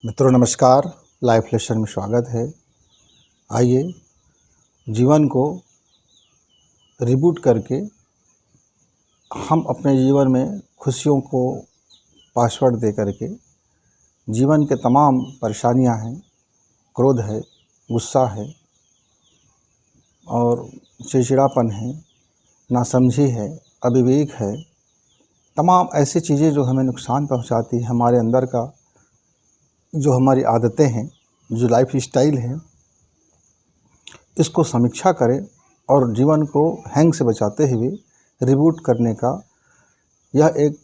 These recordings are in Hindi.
मित्रों नमस्कार, लाइफ लेसन में स्वागत है। आइए जीवन को रिबूट करके हम अपने जीवन में खुशियों को पासवर्ड दे करके जीवन के तमाम परेशानियां हैं, क्रोध है, गुस्सा है और चिड़चिड़ापन है, नासमझी है, अविवेक है, तमाम ऐसी चीज़ें जो हमें नुकसान पहुंचाती हैं, हमारे अंदर का जो हमारी आदतें हैं, जो लाइफ स्टाइल है, इसको समीक्षा करें और जीवन को हैंग से बचाते हुए रिबूट करने का यह एक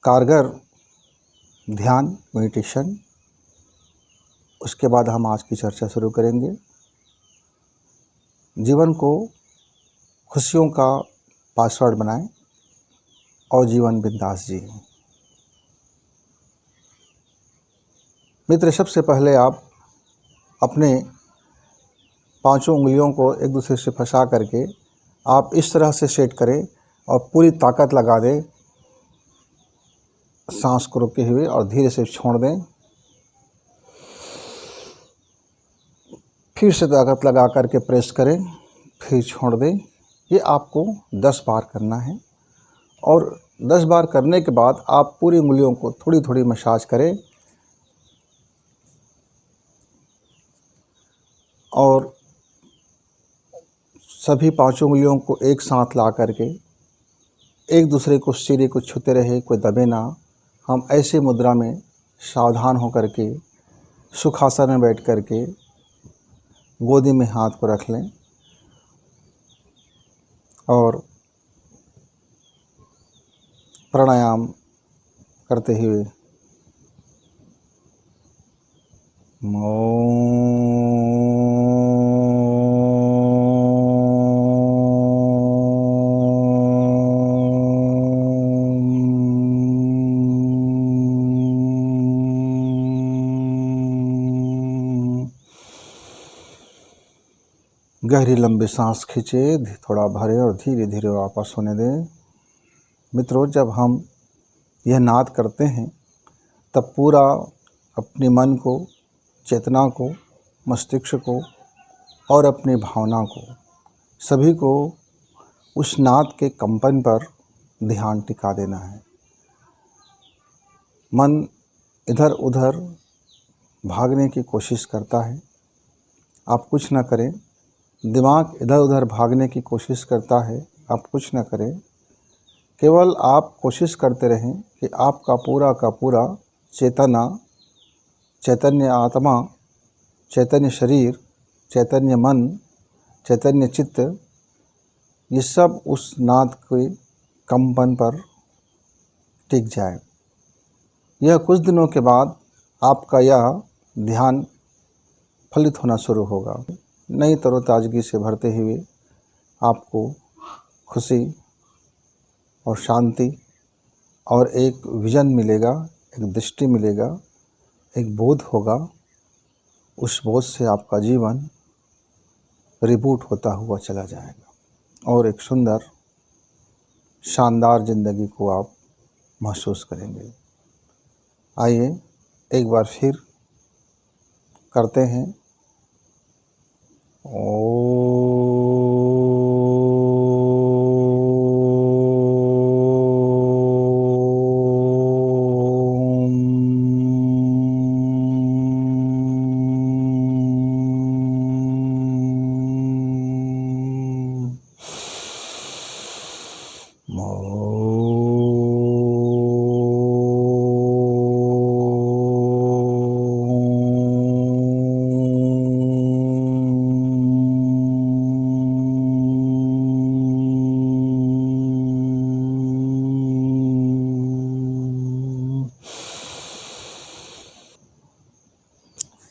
कारगर ध्यान मेडिटेशन। उसके बाद हम आज की चर्चा शुरू करेंगे। जीवन को खुशियों का पासवर्ड बनाएं और जीवन बिंदास जिएं। मित्र, सबसे पहले आप अपने पांचों उंगलियों को एक दूसरे से फंसा करके आप इस तरह से सेट करें और पूरी ताकत लगा दें, सांस को रोके हुए, और धीरे से छोड़ दें। फिर से ताकत लगा करके प्रेस करें, फिर छोड़ दें। ये आपको 10 बार करना है और 10 बार करने के बाद आप पूरी उंगलियों को थोड़ी थोड़ी मसाज करें और सभी पांचों उंगलियों को एक साथ ला करके एक दूसरे को सिरे को छूते रहे, कोई दबे ना। हम ऐसे मुद्रा में सावधान होकर के सुखासन में बैठ करके गोदी में हाथ को रख लें और प्राणायाम करते हुए गहरी लंबी सांस खींचे, थोड़ा भरे और धीरे धीरे वापस होने दें। मित्रों, जब हम यह नाद करते हैं तब पूरा अपने मन को, चेतना को, मस्तिष्क को और अपनी भावना को, सभी को उस नाद के कंपन पर ध्यान टिका देना है। मन इधर उधर भागने की कोशिश करता है, आप कुछ न करें। दिमाग इधर उधर भागने की कोशिश करता है, आप कुछ न करें। केवल आप कोशिश करते रहें कि आपका पूरा का पूरा चेतना, चैतन्य आत्मा, चैतन्य शरीर, चैतन्य मन, चैतन्य चित्त, ये सब उस नाद के कंपन पर टिक जाए। यह कुछ दिनों के बाद आपका यह ध्यान फलित होना शुरू होगा। नई तरोताजगी से भरते हुए आपको खुशी और शांति और एक विजन मिलेगा, एक दृष्टि मिलेगा, एक बोध होगा। उस बोध से आपका जीवन रिबूट होता हुआ चला जाएगा और एक सुंदर शानदार ज़िंदगी को आप महसूस करेंगे। आइए एक बार फिर करते हैं।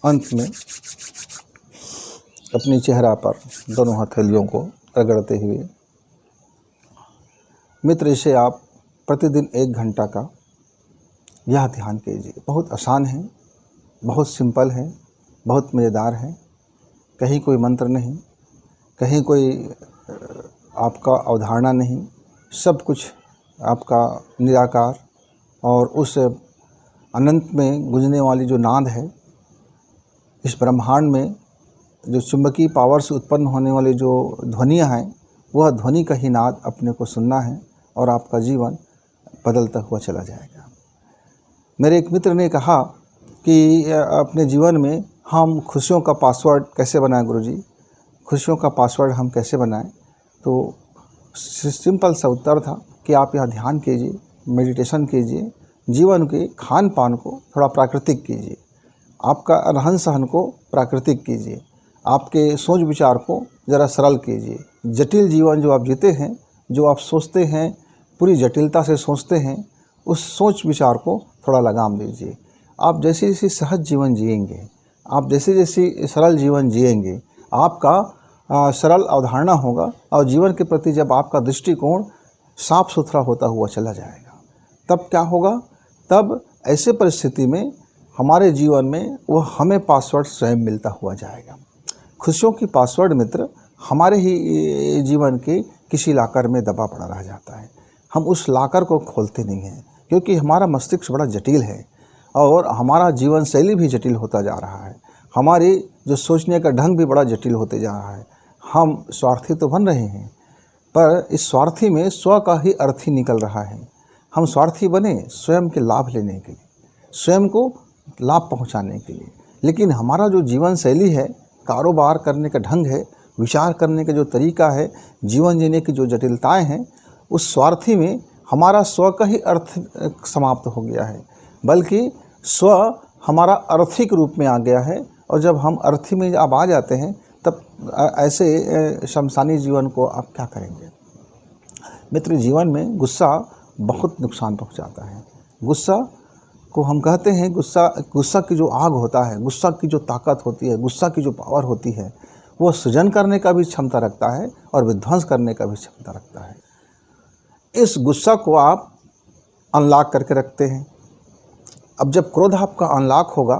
अंत में अपनी चेहरा पर दोनों हथेलियों को रगड़ते हुए, मित्र, इसे आप प्रतिदिन 1 घंटा का यह ध्यान कीजिए। बहुत आसान है, बहुत सिंपल है, बहुत मज़ेदार है। कहीं कोई मंत्र नहीं, कहीं कोई आपका अवधारणा नहीं, सब कुछ आपका निराकार और उस अनंत में गूंजने वाली जो नाद है, इस ब्रह्मांड में जो चुंबकीय पावर से उत्पन्न होने वाली जो ध्वनियाँ हैं, वह ध्वनि का ही नाद अपने को सुनना है और आपका जीवन बदलता हुआ चला जाएगा। मेरे एक मित्र ने कहा कि अपने जीवन में हम खुशियों का पासवर्ड कैसे बनाएं गुरुजी, खुशियों का पासवर्ड हम कैसे बनाएं? तो सिंपल सा उत्तर था कि आप यहाँ ध्यान कीजिए, मेडिटेशन कीजिए, जीवन के खान पान को थोड़ा प्राकृतिक कीजिए, आपका रहन सहन को प्राकृतिक कीजिए, आपके सोच विचार को ज़रा सरल कीजिए। जटिल जीवन जो आप जीते हैं, जो आप सोचते हैं, पूरी जटिलता से सोचते हैं, उस सोच विचार को थोड़ा लगाम दीजिए। आप जैसे जैसे सहज जीवन जिएंगे, आप जैसे जैसे सरल जीवन जिएंगे, आपका सरल अवधारणा होगा और जीवन के प्रति जब आपका दृष्टिकोण साफ सुथरा होता हुआ चला जाएगा, तब क्या होगा? तब ऐसे परिस्थिति में हमारे जीवन में वो हमें पासवर्ड स्वयं मिलता हुआ जाएगा। खुशियों की पासवर्ड मित्र हमारे ही जीवन के किसी लॉकर में दबा पड़ा रह जाता है। हम उस लॉकर को खोलते नहीं हैं, क्योंकि हमारा मस्तिष्क बड़ा जटिल है और हमारा जीवन शैली भी जटिल होता जा रहा है। हमारी जो सोचने का ढंग भी बड़ा जटिल होते जा रहा है। हम स्वार्थी तो बन रहे हैं, पर इस स्वार्थी में स्व का ही अर्थ ही निकल रहा है। हम स्वार्थी बने स्वयं के लाभ लेने के लिए, स्वयं को लाभ पहुंचाने के लिए, लेकिन हमारा जो जीवन शैली है, कारोबार करने का ढंग है, विचार करने का जो तरीका है, जीवन जीने की जो जटिलताएं हैं, उस स्वार्थी में हमारा स्व का ही अर्थ समाप्त हो गया है, बल्कि स्व हमारा आर्थिक रूप में आ गया है। और जब हम अर्थी में अब आ जाते हैं, तब ऐसे शमशानी जीवन को आप क्या करेंगे? मित्र, जीवन में गुस्सा बहुत नुकसान पहुंचाता है। गुस्सा को हम कहते हैं, गुस्सा की जो आग होता है, गुस्सा की जो ताकत होती है, गुस्सा की जो पावर होती है, वो सृजन करने का भी क्षमता रखता है और विध्वंस करने का भी क्षमता रखता है। इस गुस्सा को आप अनलॉक करके रखते हैं। अब जब क्रोध आपका अनलॉक होगा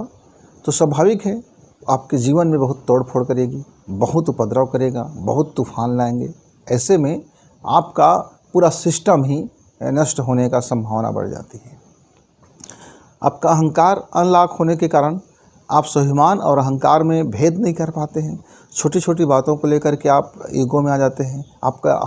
तो स्वाभाविक है आपके जीवन में बहुत तोड़फोड़ करेगी, बहुत उपद्रव करेगा, बहुत तूफान लाएंगे। ऐसे में आपका पूरा सिस्टम ही नष्ट होने का संभावना बढ़ जाती है। आपका अहंकार अनलॉक होने के कारण आप स्वाभिमान और अहंकार में भेद नहीं कर पाते हैं। छोटी छोटी बातों को लेकर के आप ईगो में आ जाते हैं। आपका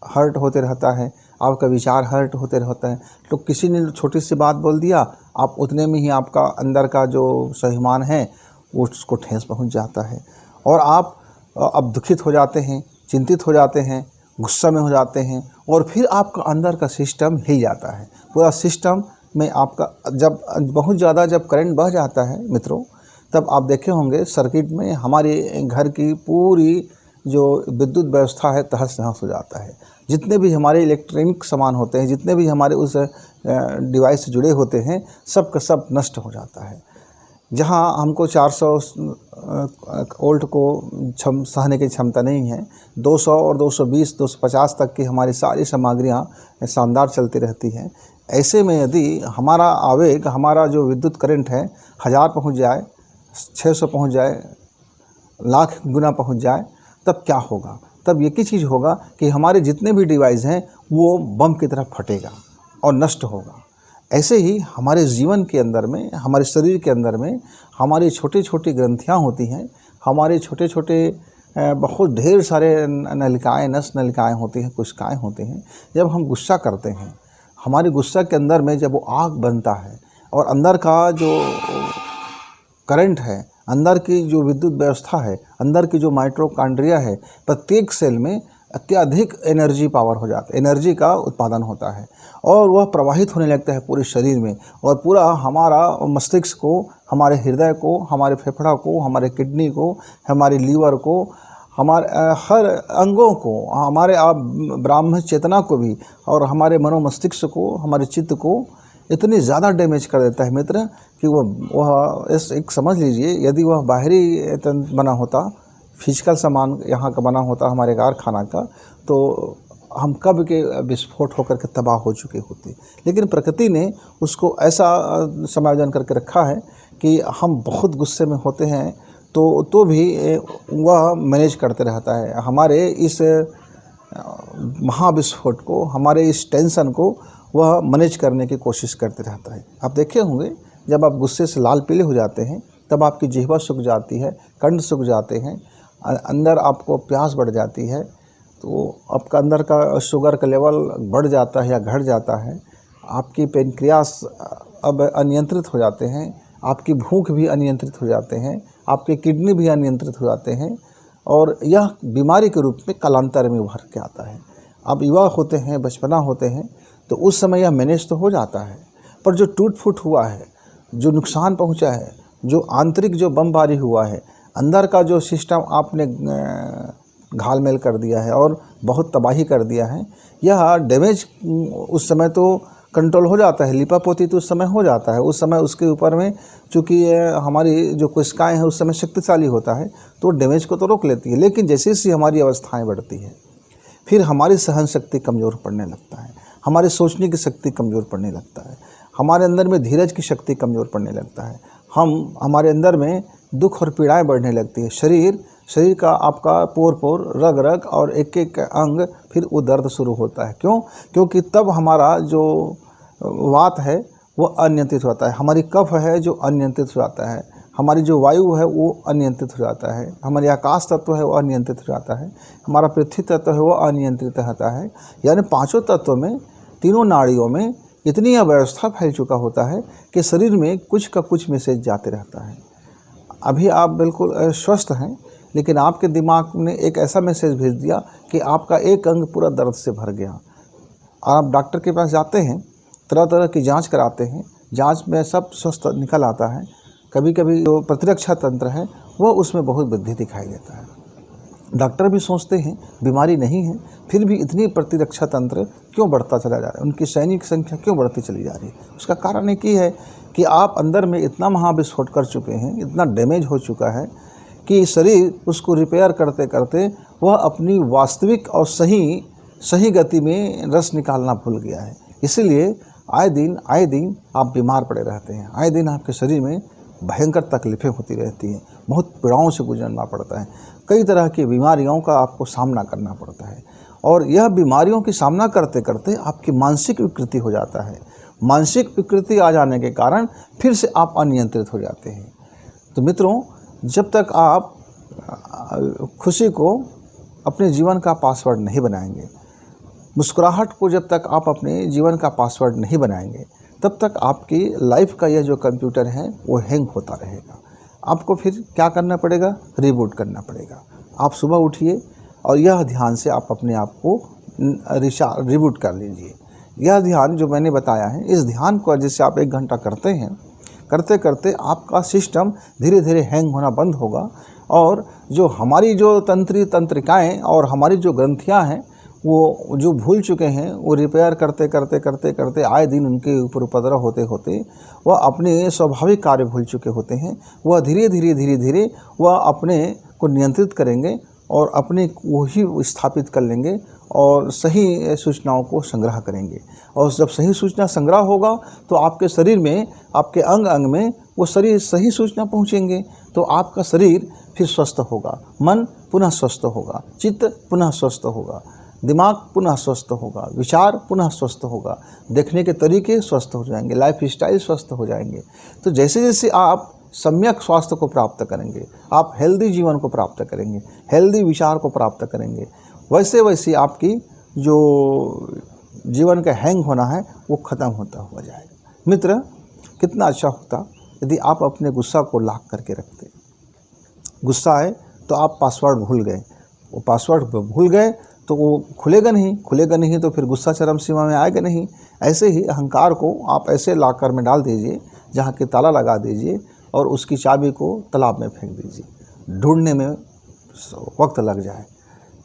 हर्ट होते रहता है, आपका विचार हर्ट होते रहता है। तो किसी ने छोटी सी बात बोल दिया, आप उतने में ही आपका अंदर का जो स्वाभिमान है वो उसको ठेस पहुंच जाता है और आप अब दुखित हो जाते हैं, चिंतित हो जाते हैं, गुस्सा में हो जाते हैं और फिर आपका अंदर का सिस्टम हिल जाता है। पूरा सिस्टम में आपका जब बहुत ज़्यादा जब करंट बह जाता है मित्रों, तब आप देखे होंगे सर्किट में हमारे घर की पूरी जो विद्युत व्यवस्था है तहस नहस हो जाता है। जितने भी हमारे इलेक्ट्रॉनिक सामान होते हैं, जितने भी हमारे उस डिवाइस से जुड़े होते हैं, सब का सब नष्ट हो जाता है। जहां हमको 400 वोल्ट को सहने की क्षमता नहीं है, 200 और 220, 250 तक की हमारी सारी सामग्रियां शानदार चलती रहती हैं। ऐसे में यदि हमारा आवेग, हमारा जो विद्युत करंट है 1000 पहुंच जाए, 600 पहुंच जाए, लाख गुना पहुंच जाए, तब क्या होगा? तब एक ही चीज़ होगा कि हमारे जितने भी डिवाइस हैं वो बम की तरह फटेगा और नष्ट होगा। ऐसे ही हमारे जीवन के अंदर में, हमारे शरीर के अंदर में हमारी छोटी छोटी ग्रंथियाँ होती हैं, हमारे छोटे छोटे बहुत ढेर सारे नलिकाएँ, नस नलिकाएँ होती हैं, कोशिकाएँ होती हैं। जब हम गुस्सा करते हैं, हमारे गुस्सा के अंदर में जब वो आग बनता है और अंदर का जो करंट है, अंदर की जो विद्युत व्यवस्था है, अंदर की जो माइटोकॉन्ड्रिया है, प्रत्येक सेल में अत्यधिक एनर्जी पावर हो जाता है, एनर्जी का उत्पादन होता है और वह प्रवाहित होने लगता है पूरे शरीर में और पूरा हमारा मस्तिष्क को, हमारे हृदय को, हमारे फेफड़ा को, हमारे किडनी को, हमारे लीवर को, हमारे हर अंगों को, हमारे ब्राह्मण चेतना को भी और हमारे मनोमस्तिष्क को, हमारे चित्त को इतनी ज़्यादा डैमेज कर देता है मित्र कि वह एक समझ लीजिए, यदि वह बाहरी बना होता, फिजिकल सामान यहाँ का बना होता हमारे कारखाना का, तो हम कब के विस्फोट होकर के तबाह हो चुके होते। लेकिन प्रकृति ने उसको ऐसा समायोजन करके रखा है कि हम बहुत गुस्से में होते हैं तो भी वह मैनेज करते रहता है। हमारे इस महाविस्फोट को, हमारे इस टेंशन को वह मैनेज करने की कोशिश करते रहता है। आप देखे होंगे जब आप गुस्से से लाल पीले हो जाते हैं तब आपकी जिह्वा सूख जाती है, कंठ सूख जाते हैं, अंदर आपको प्यास बढ़ जाती है, तो आपका अंदर का शुगर का लेवल बढ़ जाता है या घट जाता है, आपकी पेनक्रियास अब अनियंत्रित हो जाते हैं, आपकी भूख भी अनियंत्रित हो जाते हैं, आपके किडनी भी अनियंत्रित हो जाते हैं और यह बीमारी के रूप में कालांतर में उभर के आता है। आप युवा होते हैं, बचपना होते हैं तो उस समय यह मैनेज तो हो जाता है, पर जो टूट फूट हुआ है, जो नुकसान पहुंचा है, जो आंतरिक जो बमबारी हुआ है, अंदर का जो सिस्टम आपने घालमेल कर दिया है और बहुत तबाही कर दिया है, यह डैमेज उस समय तो कंट्रोल हो जाता है, लिपापोती तो उस समय हो जाता है। उस समय उसके ऊपर में चूँकि हमारी जो कोशिकाएँ हैं उस समय शक्तिशाली होता है तो डैमेज को तो रोक लेती है, लेकिन जैसे जैसे हमारी अवस्थाएँ बढ़ती है फिर हमारी सहन शक्ति कमज़ोर पड़ने लगता है, हमारे सोचने की शक्ति कमज़ोर पड़ने लगता है, हमारे अंदर में धीरज की शक्ति कमज़ोर पड़ने लगता है, हमारे अंदर में दुख और पीड़ाएँ बढ़ने लगती है। शरीर का आपका पोर पोर, रग रग और एक एक अंग फिर वो दर्द शुरू होता है। क्यों? क्योंकि तब हमारा जो वात है वो अनियंत्रित होता है, हमारी कफ है जो अनियंत्रित हो जाता है, हमारी जो वायु है वो अनियंत्रित हो जाता है, हमारी आकाश तत्व है वो अनियंत्रित हो जाता है, हमारा पृथ्वी तत्व है वो अनियंत्रित रहता है। यानी पांचों तत्वों में, तीनों नाड़ियों में इतनी अव्यवस्था फैल चुका होता है कि शरीर में कुछ का कुछ मैसेज जाते रहता है। अभी आप बिल्कुल स्वस्थ हैं लेकिन आपके दिमाग ने एक ऐसा मैसेज भेज दिया कि आपका एक अंग पूरा दर्द से भर गया। आप डॉक्टर के पास जाते हैं, तरह तरह की जांच कराते हैं, जांच में सब स्वस्थ निकल आता है, कभी कभी जो प्रतिरक्षा तंत्र है वो उसमें बहुत वृद्धि दिखाई देता है। डॉक्टर भी सोचते हैं बीमारी नहीं है, फिर भी इतनी प्रतिरक्षा तंत्र क्यों बढ़ता चला जा रहा है, उनकी सैनिक संख्या क्यों बढ़ती चली जा रही है। उसका कारण एक ही है कि आप अंदर में इतना महाविस्फोट कर चुके हैं, इतना डैमेज हो चुका है कि शरीर उसको रिपेयर करते करते वह अपनी वास्तविक और सही गति में रस निकालना भूल गया है। इसीलिए आए दिन आप बीमार पड़े रहते हैं, आए दिन आपके शरीर में भयंकर तकलीफ़ें होती रहती हैं, बहुत पीड़ाओं से गुजरना पड़ता है, कई तरह की बीमारियों का आपको सामना करना पड़ता है और यह बीमारियों की सामना करते करते आपकी मानसिक विकृति हो जाता है। मानसिक विकृति आ जाने के कारण फिर से आप अनियंत्रित हो जाते हैं। तो मित्रों, जब तक आप खुशी को अपने जीवन का पासवर्ड नहीं बनाएंगे, मुस्कुराहट को जब तक आप अपने जीवन का पासवर्ड नहीं बनाएंगे, तब तक आपकी लाइफ का यह जो कंप्यूटर है वो हैंग होता रहेगा। आपको फिर क्या करना पड़ेगा? रिबूट करना पड़ेगा। आप सुबह उठिए और यह ध्यान से आप अपने आप को रिबूट कर लीजिए। यह ध्यान जो मैंने बताया है, इस ध्यान को जैसे आप 1 घंटा करते हैं, करते करते आपका सिस्टम धीरे धीरे हैंग होना बंद होगा और जो हमारी जो तंत्रिकाएँ और हमारी जो ग्रंथियाँ हैं वो जो भूल चुके हैं वो रिपेयर करते करते आए दिन उनके ऊपर उपद्रव होते होते वह अपने स्वाभाविक कार्य भूल चुके होते हैं। वह धीरे धीरे वह अपने को नियंत्रित करेंगे और अपने वही स्थापित कर लेंगे और सही सूचनाओं को संग्रह करेंगे। और जब सही सूचना संग्रह होगा तो आपके शरीर में, आपके अंग अंग में वो सही सूचना पहुँचेंगे तो आपका शरीर फिर स्वस्थ होगा, मन पुनः स्वस्थ होगा, चित्त पुनः स्वस्थ होगा, दिमाग पुनः स्वस्थ होगा, विचार पुनः स्वस्थ होगा, देखने के तरीके स्वस्थ हो जाएंगे, लाइफ स्टाइल स्वस्थ हो जाएंगे। तो जैसे जैसे आप सम्यक स्वास्थ्य को प्राप्त करेंगे, आप हेल्दी जीवन को प्राप्त करेंगे, हेल्दी विचार को प्राप्त करेंगे, वैसे वैसे आपकी जो जीवन का हैंग होना है वो ख़त्म होता हुआ जाएगा। मित्र, कितना अच्छा होता यदि आप अपने गुस्सा को लॉक करके रखते। गुस्सा आए तो आप पासवर्ड भूल गए, वो पासवर्ड भूल गए तो वो खुलेगा नहीं तो फिर गुस्सा चरम सीमा में आएगा नहीं। ऐसे ही अहंकार को आप ऐसे लॉकर में डाल दीजिए जहाँ के ताला लगा दीजिए और उसकी चाबी को तालाब में फेंक दीजिए, ढूंढने में वक्त लग जाए।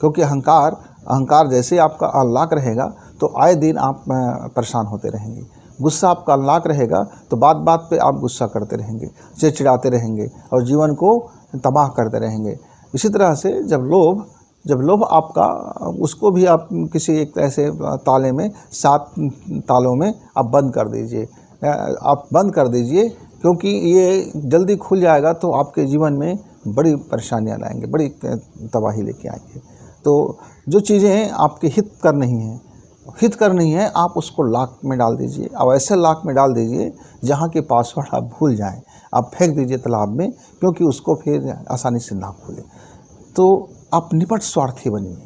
क्योंकि अहंकार जैसे आपका अनलॉक रहेगा तो आए दिन आप परेशान होते रहेंगे। गुस्सा आपका अनलॉक रहेगा तो बात पे आप गुस्सा करते रहेंगे, चिड़चिड़ाते रहेंगे और जीवन को तबाह करते रहेंगे। इसी तरह से जब लोभ आपका, उसको भी आप किसी एक ऐसे ताले में, 7 तालों में आप बंद कर दीजिए, क्योंकि ये जल्दी खुल जाएगा तो आपके जीवन में बड़ी परेशानियां लाएंगे, बड़ी तबाही लेके आएंगे। तो जो चीज़ें आपके हित कर नहीं हैं हितकर नहीं है, आप उसको लॉक में डाल दीजिए। अब ऐसे लॉक में डाल दीजिए जहाँ के पासवर्ड आप भूल जाएं, आप फेंक दीजिए तालाब में, क्योंकि उसको फिर आसानी से ना भूलें। तो आप निपट स्वार्थी बनिए,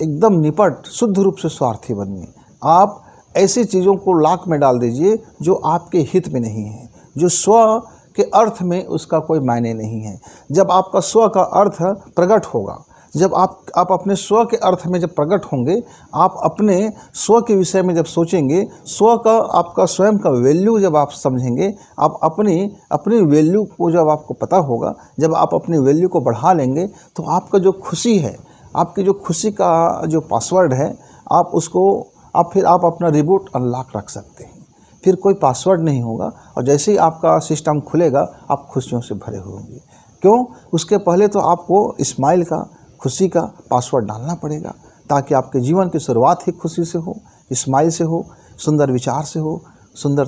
एकदम निपट शुद्ध रूप से स्वार्थी बनिए। आप ऐसी चीज़ों को लॉक में डाल दीजिए जो आपके हित में नहीं है, जो स्व के अर्थ में उसका कोई मायने नहीं है। जब आपका स्व का अर्थ प्रकट होगा, जब आप अपने स्व के अर्थ में जब प्रकट होंगे, आप अपने स्व के विषय में जब सोचेंगे, स्व का आपका स्वयं का वैल्यू जब आप समझेंगे, आप अपनी वैल्यू को जब आपको पता होगा, जब आप अपनी वैल्यू को बढ़ा लेंगे, तो आपका जो खुशी है, आपकी जो खुशी का जो पासवर्ड है, फिर आप अपना रिबूट अनलॉक रख सकते हैं। फिर कोई पासवर्ड नहीं होगा, और जैसे ही आपका सिस्टम खुलेगा, आप खुशियों से भरे होंगे। क्यों? उसके पहले तो आपको स्माइल का, खुशी का पासवर्ड डालना पड़ेगा, ताकि आपके जीवन की शुरुआत ही खुशी से हो, स्माइल से हो, सुंदर विचार से हो, सुंदर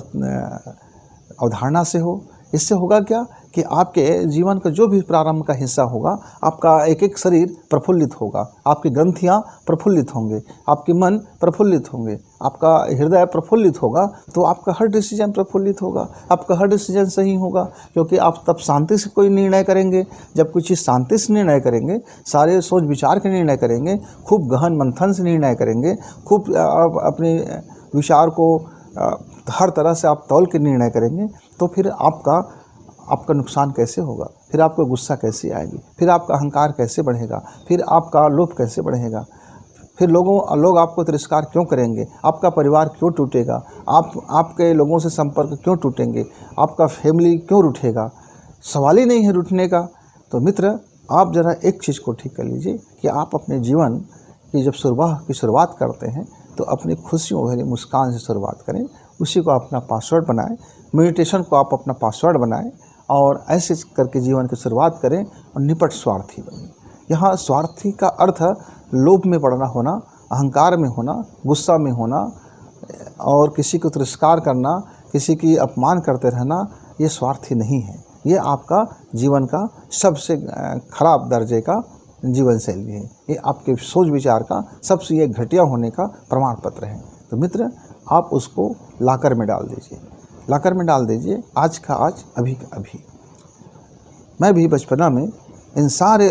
अवधारणा से हो। इससे होगा क्या कि आपके जीवन का जो भी प्रारंभ का हिस्सा होगा, आपका एक एक शरीर प्रफुल्लित होगा, आपकी ग्रंथियाँ प्रफुल्लित होंगे, आपके मन प्रफुल्लित होंगे, आपका हृदय प्रफुल्लित होगा, तो आपका हर डिसीजन प्रफुल्लित होगा, आपका हर डिसीजन सही होगा। क्योंकि आप तब शांति से कोई निर्णय करेंगे। जब कोई चीज़ शांति से निर्णय करेंगे, सारे सोच विचार के निर्णय करेंगे, खूब गहन मंथन से निर्णय करेंगे, खूब अपने विचार को हर तरह से आप तौल के निर्णय करेंगे, तो फिर आपका नुकसान कैसे होगा, फिर आपको गुस्सा कैसे आएगी, फिर आपका अहंकार कैसे बढ़ेगा, फिर आपका लोभ कैसे बढ़ेगा, फिर लोग आपको तिरस्कार क्यों करेंगे, आपका परिवार क्यों टूटेगा, आपके लोगों से संपर्क क्यों टूटेंगे, आपका फैमिली क्यों रूठेगा। सवाल ही नहीं है रूठने का। तो मित्र, आप ज़रा एक चीज़ को ठीक कर लीजिए कि आप अपने जीवन की जब शुरुआत करते हैं, तो अपनी खुशियों भरी मुस्कान से शुरुआत करें, उसी को अपना पासवर्ड बनाएं। मेडिटेशन को आप अपना पासवर्ड बनाएं, और ऐसे करके जीवन की शुरुआत करें, और निपट स्वार्थी बनें। यहाँ स्वार्थी का अर्थ लोभ में पड़ना होना, अहंकार में होना, गुस्सा में होना, और किसी को तिरस्कार करना, किसी की अपमान करते रहना, ये स्वार्थी नहीं है। ये आपका जीवन का सबसे खराब दर्जे का जीवन शैली है। ये आपके सोच विचार का सबसे ये घटिया होने का प्रमाण पत्र है। तो मित्र, आप उसको लाकर में डाल दीजिए, लाकर में डाल दीजिए, आज का आज, अभी का अभी। मैं भी बचपना में इन सारे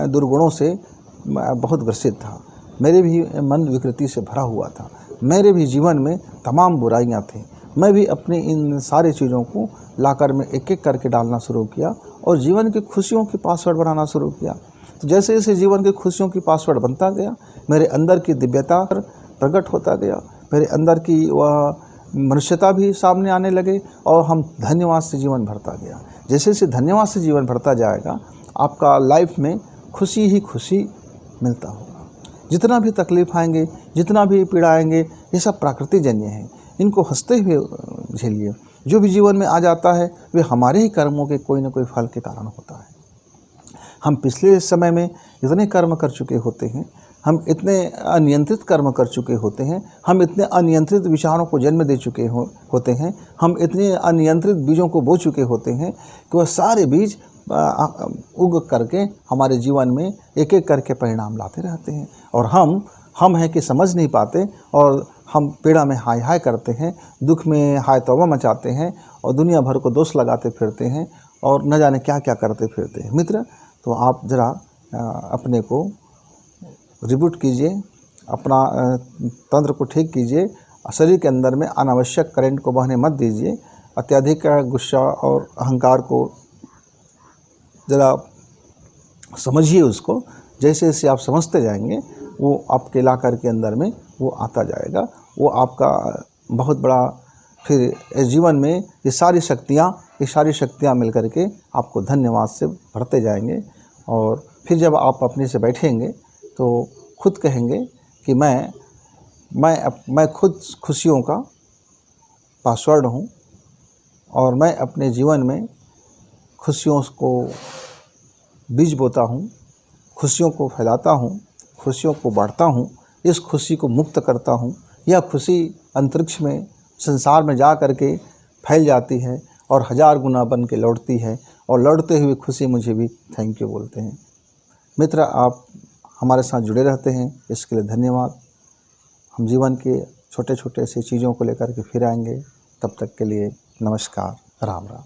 दुर्गुणों से बहुत ग्रसित था। मेरे भी मन विकृति से भरा हुआ था, मेरे भी जीवन में तमाम बुराइयां थी। मैं भी अपनी इन सारी चीज़ों को लाकर में एक एक करके डालना शुरू किया, और जीवन की खुशियों की पासवर्ड बनाना शुरू किया। तो जैसे जैसे जीवन की खुशियों की पासवर्ड बनता गया, मेरे अंदर की दिव्यता प्रकट होता गया, मेरे अंदर की वह मनुष्यता भी सामने आने लगे, और हम धन्यवाद से जीवन भरता गया। जैसे जैसे धन्यवाद से जीवन भरता जाएगा, आपका लाइफ में खुशी ही खुशी मिलता होगा। जितना भी तकलीफ आएंगे, जितना भी पीड़ा आएंगे, ये सब प्रकृति जन्य है, इनको हंसते हुए झेलिए। जो भी जीवन में आ जाता है, वे हमारे ही कर्मों के कोई न कोई फल के कारण होता है। हम पिछले समय में इतने कर्म कर चुके होते हैं, हम इतने अनियंत्रित कर्म कर चुके होते हैं, हम इतने अनियंत्रित विचारों को जन्म दे चुके होते हैं, हम इतने अनियंत्रित बीजों को बो चुके होते हैं कि वह सारे बीज उग करके हमारे जीवन में एक एक करके परिणाम लाते रहते हैं। और हम हैं कि समझ नहीं पाते, और हम पीड़ा में हाय हाय करते हैं, दुख में हाय तौबा मचाते हैं, और दुनिया भर को दोष लगाते फिरते हैं, और न जाने क्या क्या करते फिरते हैं। मित्र, तो आप ज़रा अपने को रिबूट कीजिए, अपना तंत्र को ठीक कीजिए, शरीर के अंदर में अनावश्यक करंट को बहने मत दीजिए। अत्यधिक गुस्सा और अहंकार को ज़रा समझिए। उसको जैसे जैसे आप समझते जाएंगे, वो आपके इलाक़े के अंदर में वो आता जाएगा। वो आपका बहुत बड़ा फिर इस जीवन में ये सारी शक्तियाँ मिल कर के आपको धन्यवाद से भरते जाएंगे। और फिर जब आप अपने से बैठेंगे, तो खुद कहेंगे कि मैं खुद खुशियों का पासवर्ड हूँ, और मैं अपने जीवन में खुशियों को बीज बोता हूँ, खुशियों को फैलाता हूँ, खुशियों को बांटता हूँ, इस खुशी को मुक्त करता हूँ। यह खुशी अंतरिक्ष में, संसार में जा कर के फैल जाती है, और 1000 गुना बन के लौटती है, और लौटते हुए खुशी मुझे भी थैंक यू बोलते हैं। मित्र, आप हमारे साथ जुड़े रहते हैं, इसके लिए धन्यवाद। हम जीवन के छोटे छोटे से चीज़ों को लेकर के फिर आएंगे। तब तक के लिए नमस्कार, राम राम।